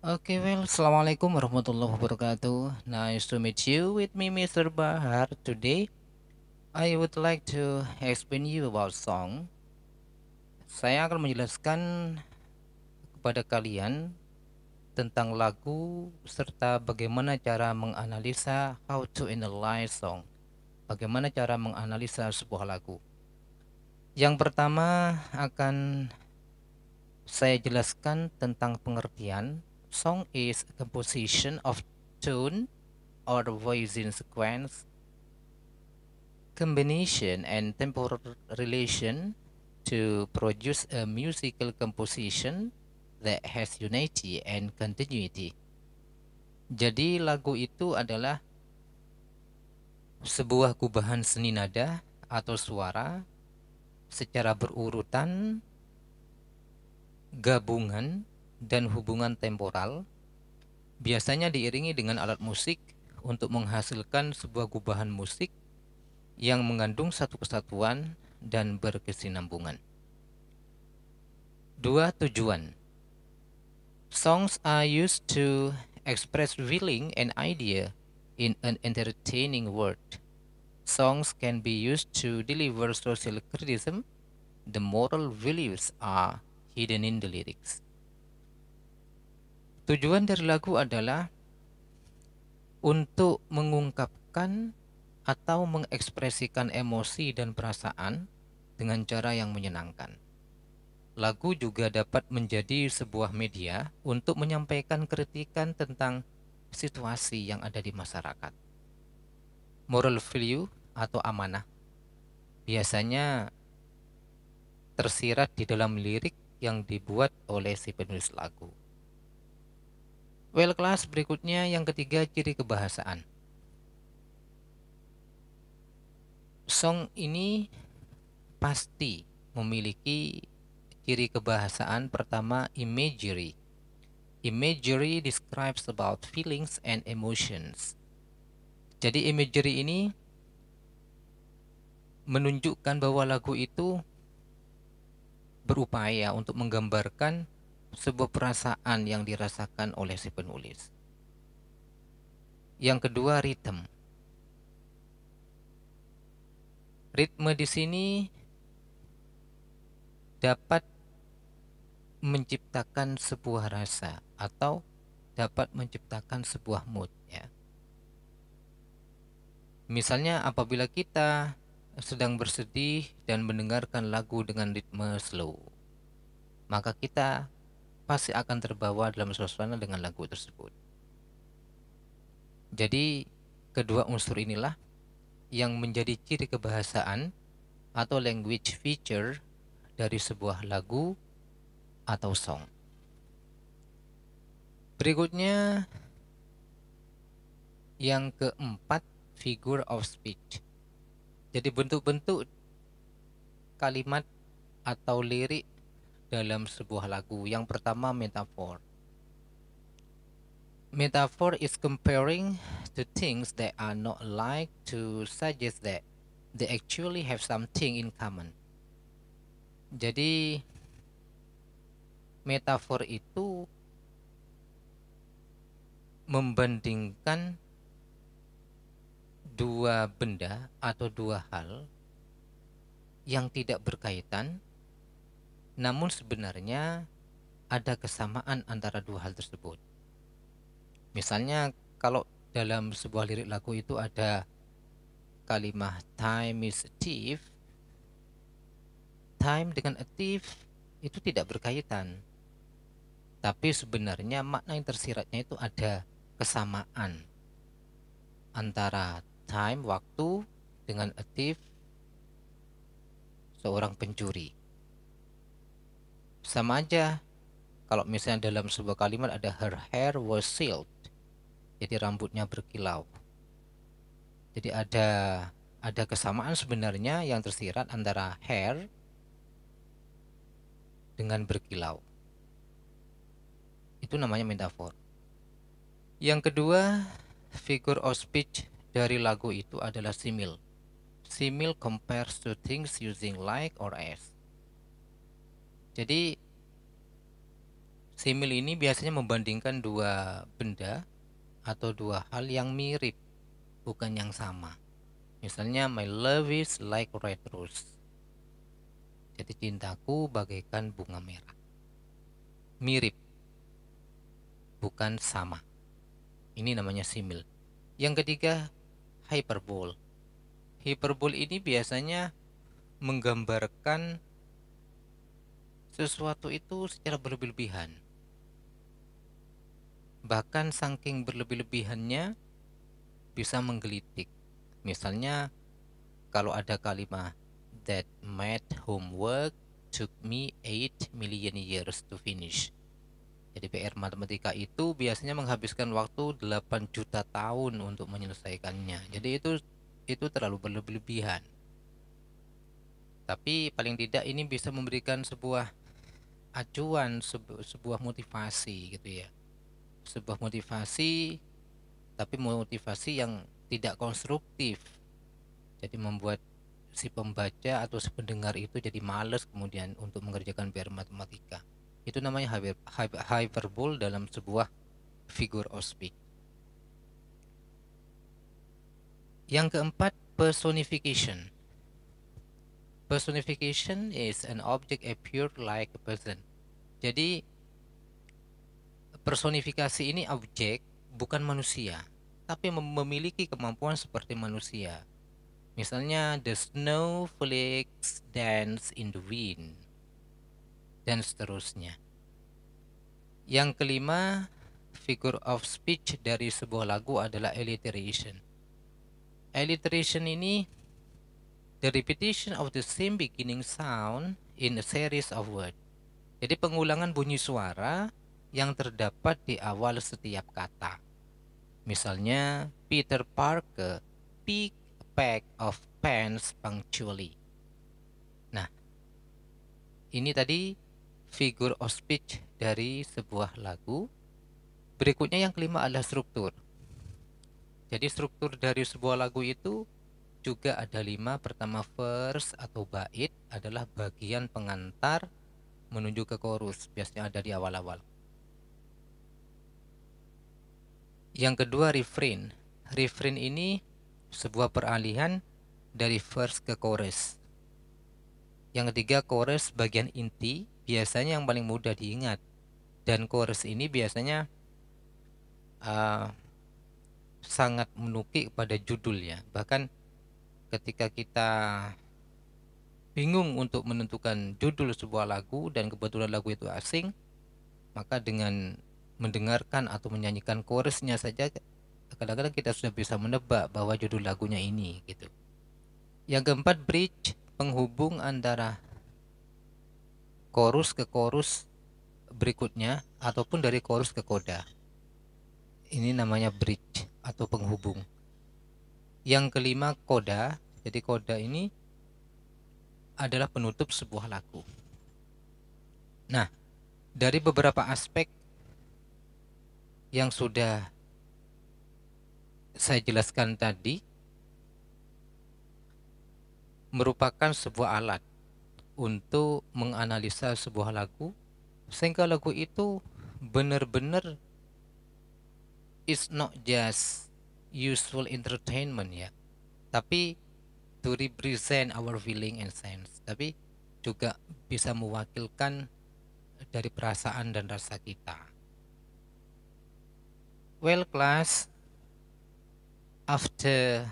Assalamualaikum warahmatullahi wabarakatuh. Nice to meet you with me, Mr. Bahar. Today, I would like to explain you about song. Saya akan menjelaskan kepada kalian tentang lagu serta bagaimana cara menganalisa how to analyze song. Bagaimana cara menganalisa sebuah lagu. Yang pertama akan saya jelaskan tentang pengertian. Song is a composition of tune or voice in sequence, combination, and temporal relation to produce a musical composition that has unity and continuity. Jadi lagu itu adalah sebuah gubahan seni nada atau suara secara berurutan, gabungan, dan hubungan temporal, biasanya diiringi dengan alat musik untuk menghasilkan sebuah gubahan musik yang mengandung satu kesatuan dan berkesinambungan. Dua, tujuan. Songs are used to express feeling and idea in an entertaining word. Songs can be used to deliver social criticism. The moral values are hidden in the lyrics. Tujuan dari lagu adalah untuk mengungkapkan atau mengekspresikan emosi dan perasaan dengan cara yang menyenangkan. Lagu juga dapat menjadi sebuah media untuk menyampaikan kritikan tentang situasi yang ada di masyarakat. Moral value atau amanah biasanya tersirat di dalam lirik yang dibuat oleh si penulis lagu. Kelas berikutnya yang ketiga, ciri kebahasaan. Song ini pasti memiliki ciri kebahasaan. Pertama, imagery. Imagery describes about feelings and emotions. Jadi imagery ini menunjukkan bahwa lagu itu berupaya untuk menggambarkan sebuah perasaan yang dirasakan oleh si penulis. Yang kedua, rhythm. Ritme di sini dapat menciptakan sebuah rasa atau dapat menciptakan sebuah mood, ya. Misalnya apabila kita sedang bersedih dan mendengarkan lagu dengan ritme slow, maka kita pasti akan terbawa dalam suasana dengan lagu tersebut. Jadi kedua unsur inilah yang menjadi ciri kebahasaan atau language feature dari sebuah lagu atau song. Berikutnya yang keempat, figure of speech. Jadi bentuk-bentuk kalimat atau lirik dalam sebuah lagu. Yang pertama, metaphor. Metaphor is comparing to things that are not alike to suggest that they actually have something in common. Jadi metafor itu membandingkan dua benda atau dua hal yang tidak berkaitan, namun sebenarnya ada kesamaan antara dua hal tersebut. Misalnya kalau dalam sebuah lirik lagu itu ada kalimat time is a thief, time dengan a thief itu tidak berkaitan, tapi sebenarnya makna yang tersiratnya itu ada kesamaan antara time, waktu, dengan a thief, seorang pencuri. Sama aja kalau misalnya dalam sebuah kalimat ada her hair was silk, jadi rambutnya berkilau. Jadi ada kesamaan sebenarnya yang tersirat antara hair dengan berkilau. Itu namanya metafor. Yang kedua, figure of speech dari lagu itu adalah simil. Simil compares to things using like or as. Jadi Simil ini biasanya membandingkan dua benda atau dua hal yang mirip, bukan yang sama. Misalnya, my love is like red rose. Jadi cintaku bagaikan bunga merah. Mirip, bukan sama. Ini namanya simil. Yang ketiga, hyperbole. Hyperbole ini biasanya menggambarkan sesuatu itu secara berlebih-lebihan. Bahkan saking berlebih-lebihannya bisa menggelitik. Misalnya kalau ada kalimat that math homework took me 8 million years to finish. Jadi PR matematika itu biasanya menghabiskan waktu 8 juta tahun untuk menyelesaikannya. Jadi itu terlalu berlebihan. Tapi paling tidak ini bisa memberikan sebuah acuan, sebuah motivasi gitu ya. Sebuah motivasi, tapi motivasi yang tidak konstruktif. Jadi membuat si pembaca atau si pendengar itu jadi males kemudian untuk mengerjakan PR matematika. Itu namanya hyperbole dalam sebuah figure of speech. Yang keempat, personification. Personification is an object appear like a person. Jadi personifikasi ini objek, bukan manusia, tapi memiliki kemampuan seperti manusia. Misalnya, the snowflakes dance in the wind, dan seterusnya. Yang kelima, figure of speech dari sebuah lagu adalah alliteration. Alliteration ini the repetition of the same beginning sound in a series of words. Jadi pengulangan bunyi suara yang terdapat di awal setiap kata. Misalnya, Peter Parker picked a pack of pens punctually. Nah, ini tadi figure of speech dari sebuah lagu. Berikutnya yang kelima adalah struktur. Jadi struktur dari sebuah lagu itu juga ada 5. Pertama, verse atau bait adalah bagian pengantar menuju ke chorus, biasanya ada di awal-awal. Yang kedua, refrain. Refrain ini sebuah peralihan dari verse ke chorus. Yang ketiga, chorus bagian inti, biasanya yang paling mudah diingat. Dan chorus ini biasanya sangat menukik pada judulnya. Bahkan ketika kita bingung untuk menentukan judul sebuah lagu dan kebetulan lagu itu asing, maka dengan mendengarkan atau menyanyikan chorusnya saja kadang-kadang kita sudah bisa menebak bahwa judul lagunya ini gitu. Yang keempat, bridge, penghubung antara chorus ke chorus berikutnya ataupun dari chorus ke coda. Ini namanya bridge atau penghubung. Yang kelima, coda. Jadi coda ini adalah penutup sebuah lagu. Nah, dari beberapa aspek yang sudah saya jelaskan tadi merupakan sebuah alat untuk menganalisa sebuah lagu sehingga lagu itu benar-benar is not just useful entertainment ya, tapi to represent our feeling and sense, tapi juga bisa mewakilkan dari perasaan dan rasa kita. Well class, after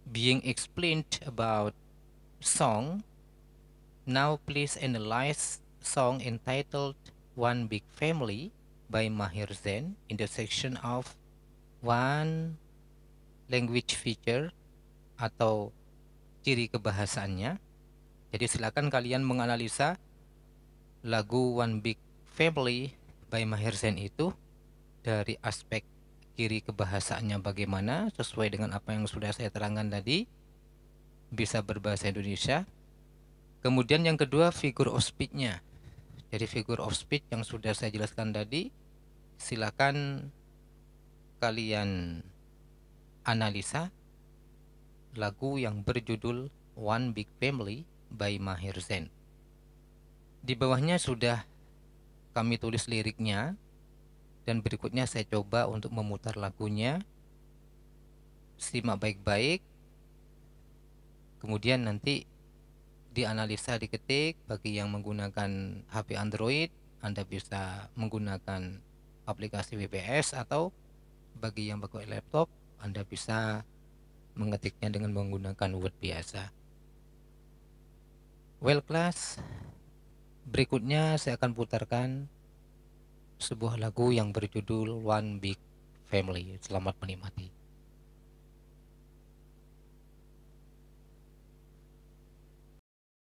being explained about song, now please analyze song entitled One Big Family by Maher Zain in the section of one language feature atau ciri kebahasaannya. Jadi silakan kalian menganalisa lagu One Big Family by Maher Zain itu dari aspek ciri kebahasaannya bagaimana sesuai dengan apa yang sudah saya terangkan tadi, bisa berbahasa Indonesia. Kemudian yang kedua, figure of speech-nya. Jadi figure of speech yang sudah saya jelaskan tadi, silakan kalian analisa lagu yang berjudul One Big Family by Maher Zain. Di bawahnya sudah kami tulis liriknya, dan berikutnya saya coba untuk memutar lagunya. Simak baik-baik, kemudian nanti dianalisa, diketik. Bagi yang menggunakan HP Android, Anda bisa menggunakan aplikasi WPS, atau bagi yang pakai laptop, Anda bisa mengetiknya dengan menggunakan Word biasa. Well class, berikutnya saya akan putarkan sebuah lagu yang berjudul One Big Family. Selamat menikmati.